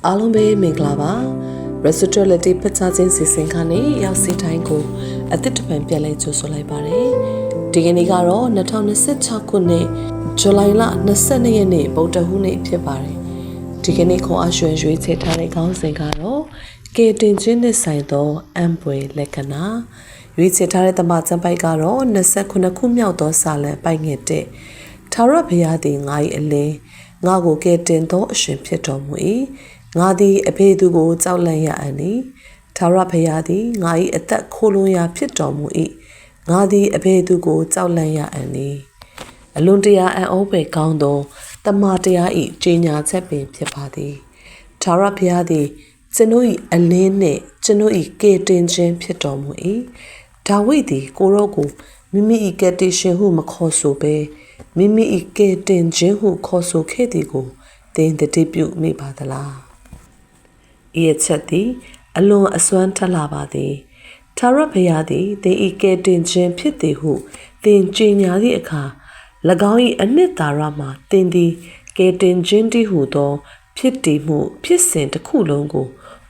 အားလုံးပဲမင်္ဂလာပါ Residuality ပတ်ချခြင်းစီစဉ်ကနေရောက်စီတိုင်းကိုအသစ်တစ်ပံပြန်လဲကြိုဆိုလိုက်ပါတယ်ဒီကနေ့ကတော့2026ခုနှစ်ဇူလိုင်လ22ရက်နေ့ဗုဒ္ဓဟူးနေ့ဖြစ်ပါတယ်ဒီကနေ့ခွန်အားရွှင်ရွေးချယ်ထားတဲ့ခေါင်းစဉ်ကတော့ကေတင်ချင်းနဲ့ဆိုင်သောအံပွေလက္ခဏာရွေးချယ်ထားတဲ့တမန်ကျမ်းပိုက်ကတော့29ခုမြောက်သောစာလံပိုက်ငယ်တဲ့ထာဝရဘုရားသည်ငါ၏အလင်းငါကိုကယ်တင်သောအရှင်ဖြစ်တော်မူ၏ငါသည်အဖေသူကိုကြောက်လန့်ရအံ့နီထာဝရဘုရားသည်ငါ၏အသက်ခိုးလွှမ်းရာဖြစ်တော်မူ၏ငါသည်အဖေသူကိုကြောက်လန့်ရအံ့နီအလွန်တရာအံ့ဩဖွယ်ကောင်းသောတမန်တရား၏ကြီးညာချက်ပင်ဖြစ်ပါသည်ထာဝရဘုရားသည်ကျွန်ုပ်၏အလင်းနှင့်ကျွန်ုပ်၏ကယ်တင်ခြင်းဖြစ်တော်မူ၏ဒါဝိဒ်သည်ကိုရောကိုမိမိ၏ကယ်တင်ရှင်ဟုမခေါ်ဆိုဘဲမိမိ၏ကယ်တင်ခြင်းဟုခေါ်ဆိုခဲ့သည်ကိုသင်တတိပြုမိပါသလားဤအချက်သည်အလွန်အစွမ်းထက်လာပါသည်ထာဝရဘုရားသည်သင်၏ကယ်တင်ခြင်းဖြစ်သည်ဟုသင်ကြေညာသည့်အခါ၎င်း၏အနှစ်သာရမှာသင်သည်ကယ်တင်ခြင်းတည်းဟုသောဖြစ်တည်မှုဖြစ်စဉ်တစ်ခုလုံးကို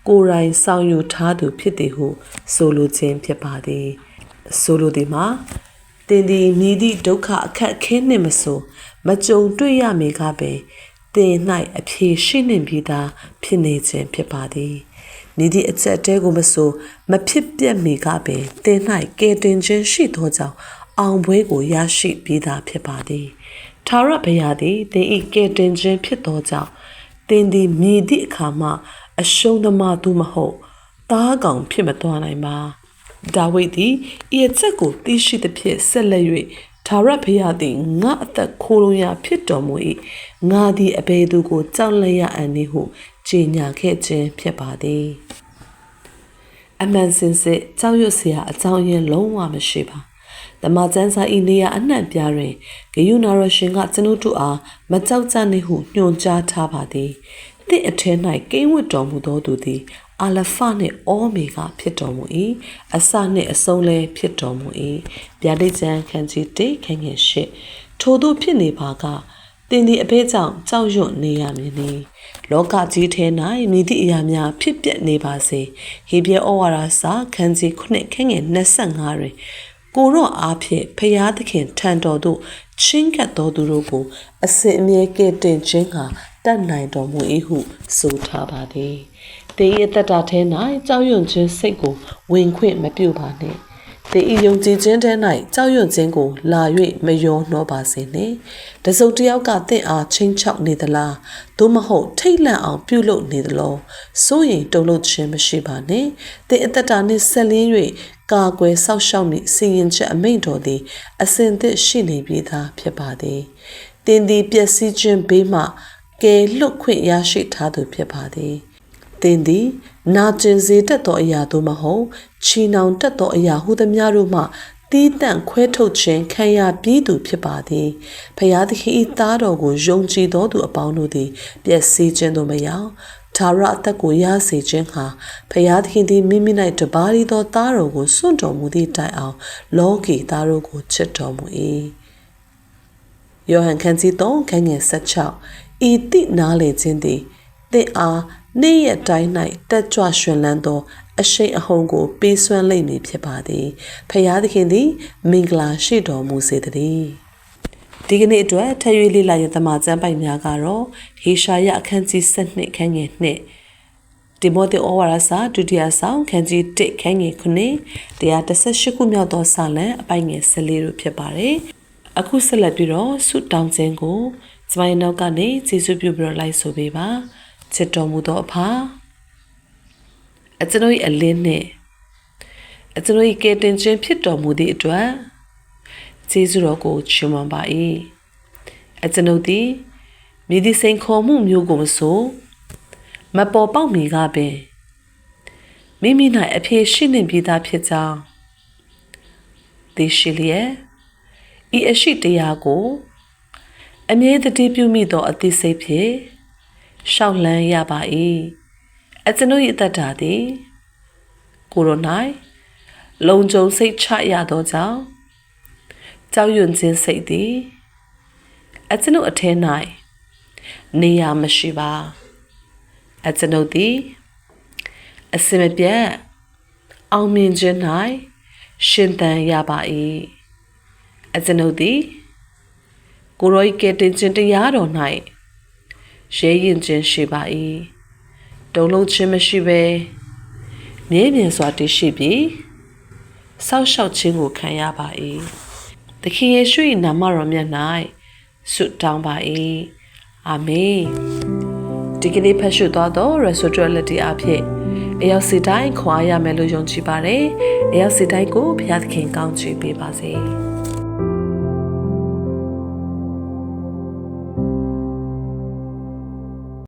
ကိုယ်တိုင်ဆောင်ယူထားသူဖြစ်သည်ဟုဆိုလိုခြင်းဖြစ်ပါသည်ဆိုလိုသည်မှာသင်သည်မြည်သည့်ဒုက္ခအခက်အခဲနှင့်မဆိုမကြုံတွေ့ရမည်ကပင်သင်၌အဖြေရှိနှင့်ပြီးသားဖြစ်နေခြင်းဖြစ်ပါသည်မြည်သည့်အချက်တဲကိုမဆိုမဖြစ်ပြတ်မီကပင်သင်၌ကယ်တင်ခြင်းရှိသောကြောင့်အောင်ပွဲကိုရရှိပြီးသားဖြစ်ပါသည်ထာဝရဘုရားသည်သင်၏ကယ်တင်ခြင်းဖြစ်သောကြောင့်သင်သည်မြည်သည့်အခါမှအရှုံးသမားသူမဟုတ်သားကောင်ဖြစ်မသွားနိုင်ပါဒါဝိဒ်သည်ဤအချက်ကိုသိရှိသဖြင့်ဆက်လက်၍ထာဝရဘုရားသည်ငါအသက်ခိုးလွှမ်းရာဖြစ်တော်မူ၏ငါသည်အဘယ်သူကိုကြောက်လန့်ရအံ့နည်းဟုကြေညာခဲ့ခြင်းဖြစ်ပါသည်အမှန်စင်စစ်ကြောက်ရွံ့စရာအကြောင်းရင်းလုံးဝမရှိပါတမန်ကျမ်းစာဤနေရာအနှံ့ပြားတွင်ဂယုဏရရှင်ကကျွန်ုပ်တို့အားမကြောက်ကြနှင့်ဟုညွှန်ကြားထားပါသည်သည့်အထက်၌ကိန်းဝတ်တော်မူသောသူသည်အာလဖနှင့်အိုမေဂါဖြစ်တော်မူ၏အစနှင့်အဆုံးလည်းဖြစ်တော်မူ၏ဗျာဒိတ်ကျမ်းခန်းကြီး1ခန်းငယ်8ထို့သောဖြစ်နေပါကသင်သည်အဘဲကြောင့်ကြောက်ရွံ့နေရမည်နီလောကကြီးထဲ၌မိသည့်အရာများဖြစ်ပျက်နေပါစေဟေဘရဲဩဝါဒစာခန်းကြီး9ခန်းငယ်25တွင်ကိုရော့အားဖြင့်ဖျားသခင်ထံတော်သို့ချင်းကပ်တော်သူတို့ကိုအစဉ်အမြဲကဲ့တင်ခြင်းဟာတတ်နိုင်တော်မူ၏ဟုဆိုထားပါသည်သင်၏အသက်တာထဲ၌ကြောက်ရွံ့ခြင်းစိတ်ကိုဝင်ခွင့်မပြုပါနှင့်သင်၏ယုံကြည်ခြင်းထဲ၌ကြောက်ရွံ့ခြင်းကိုလာ၍မယောနှောပါစေနှင့်တစုံတစ်ယောက်ကသင်အားချင်းချောက်နေသလားသို့မဟုတ်ထိတ်လန့်အောင်ပြုလုပ်နေသလားစိုးရင်တုန်လှုပ်ခြင်းမရှိပါနှင့်သင်အသက်တာနှင့်ဆက်လင်း၍ကာကွယ်ဆောက်ရှောက်မည့်စီရင်ချက်အမိန့်တော်သည်အစဉ်သစ်ရှိနေပြီးသားဖြစ်ပါသည်သင်သည်ပျက်စီးခြင်းဘေးမှကယ်လွတ်ခွင့်ရရှိထားသူဖြစ်ပါသည်သင်သည်နာကျင်စေတတ်သောအရာသို့မဟုတ်ချီနှောင်တတ်သောအရာဟုသမျှတို့မှတီးတန့်ခွဲထုတ်ခြင်းခံရပြီးသူဖြစ်ပါသည်ဖျားသခင်၏သားတော်ကိုယုံကြည်သောသူအပေါင်းတို့သည်ပျက်စီးခြင်းသို့မရောက်ထာဝရအသက်ကိုရစေခြင်းဟာဖျားသခင်သည်မိမိ၌တပါးရီသောသားတော်ကိုစွန့်တော်မူသည့်တိုင်အောင်လောကီသားတို့ကိုချစ်တော်မူ၏ယောဟန်ခန်းကြီး3ခန်းငယ်16ဤတိနားလေခြင်းသည်သင်အားနေ့ရက်တိုင်း၌တက်ကြွရှင်လန်းသောအရှိန်အဟုန်ကိုပေးစွမ်းလိမ့်မည်ဖြစ်ပါသည်ဖျားသခင်သည်မင်္ဂလာရှိတော်မူစေတည်းဒီကနေ့အတွက်ထပ်၍လေ့လာရသမာကျမ်းပိုက်များကတော့ဟေရှာယအခန်းကြီး7ခန်းငယ်2တိမောသေဩဝါဒစာဒုတိယဆောင်ခန်းကြီး1ခန်းငယ်9 118ခုမြောက်သောစာလံအပိုင်ငယ်14တို့ဖြစ်ပါတယ်အခုဆက်လက်ပြီးတော့ဆုတောင်းခြင်းကိုစမိုင်းနောက်ကနေကျေးဇူးပြုပြီးတော့လိုက်ဆိုပေးပါချစ်တော်မူသောအဖကျွန်ုပ်၏အလင်းနှင့်ကျွန်ုပ်၏ကယ်တင်ခြင်းဖြစ်တော်မူသည့်အတွက်ကျေးဇူးတော်ကိုချီးမွမ်းပါ၏ကျွန်ုပ်သည်မြည်သည့်စိန်ခေါ်မှုမျိုးကိုမဆိုမပေါ်ပေါက်မီကပင်မိမိ၌အဖြစ်ရှိနေပြီးသားဖြစ်ကြောင်းသိရှိလျက်ဤအရှိတရားကိုအမြဲတည်းပြုမိသောအသိစိတ်ဖြင့်ရှောက်လန်းရပါ၏ကျွန်ုပ်၏အသက်တာသည်ကိုယ်တော်၌လုံခြုံစိတ်ချရသောကြောင့်ကြောက်ရွံ့ခြင်းစိတ်သည်ကျွန်ုပ်အထဲ၌နေရာမရှိပါ အကျွန်ုပ်သည်အစင်မပြတ်အောင်မြင်ခြင်း၌ရှင်သန်ရပါ၏အကျွန်ုပ်သည်ကိုရောဤကဲတင်ခြင်းတရားတော်၌ရဲရင်ခြင်းရှိပါ၏တုံ့လုံးခြင်းမရှိဘဲမြဲမြံစွာတည်ရှိပြီးစောက်ရှောက်ခြင်းကိုခံရပါ၏သခင်ယေရှု၏နာမတော်မြတ်၌ဆုတောင်းပါ၏အာမင်ဒီကနေ့ဖတ်ရှုသွားသော Restorative အဖြစ်အရောက်စီတိုင်းခွာရမယ်လို့ယုံကြည်ပါတယ်အရောက်စီတိုင်းကိုဘုရားသခင်ကောင်းချီးပေးပါစေ